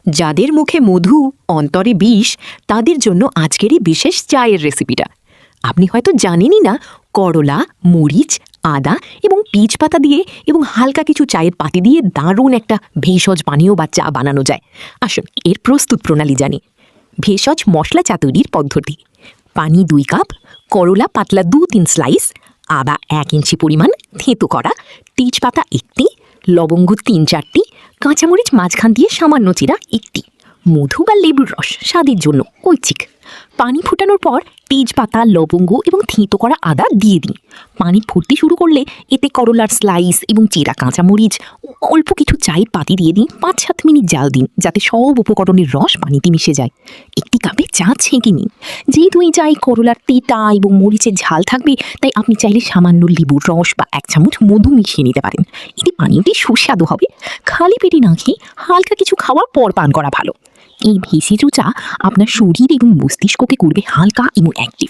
যাদের মুখে মধু অন্তরে বিষ তাদের জন্য আজকের এই বিশেষ চায়ের রেসিপিটা। আপনি হয়তো জানেনই না করলা, মরিচ, আদা এবং পিচ পাতা দিয়ে এবং হালকা কিছু চায়ের পাতি দিয়ে দারুণ একটা ভেষজ পানীয় বা চা বানানো যায়। আসুন এর প্রস্তুত প্রণালী জানি। ভেষজ মশলা চা তৈরির পদ্ধতি: পানি 2 কাপ, করলা পাতলা 2-3 স্লাইস, আদা 1 ইঞ্চি পরিমাণ থেঁতো করা, তেজপাতা 1টি, লবঙ্গ 3-4টি, কাঁচামরিচ মাঝখান দিয়ে সামান্য চিরা 1টি, মধু বা লেবুর রস স্বাদের জন্য ঐচ্ছিক। পানি ফোটানোর পর তেজপাতা, লবঙ্গ এবং থেঁতো করা আদা দিয়ে দিন। পানি ফুটতে শুরু করলে এতে করলার স্লাইস এবং চেরা কাঁচামরিচ ও অল্প কিছু চায়ের পাতি দিয়ে দিন। 5-7 মিনিট জাল দিন যাতে সব উপকরণের রস পানিতে মিশে যায়। একটি কাপে চা ছেঁকে নিন। যেহেতু এই চায়ে করলার তেঁতা এবং মরিচের ঝাল থাকবে, তাই আপনি চাইলে সামান্য লেবুর রস বা 1 চামচ মধু মিশিয়ে নিতে পারেন। এতে পানীয়টি সুস্বাদু হবে। খালি পেটে না খেয়ে হালকা কিছু খাওয়ার পর পান করা ভালো। এই ভেষজ চা আপনার শরীর এবং মস্তিষ্ককে করবে হালকা এবং অ্যাক্টিভ।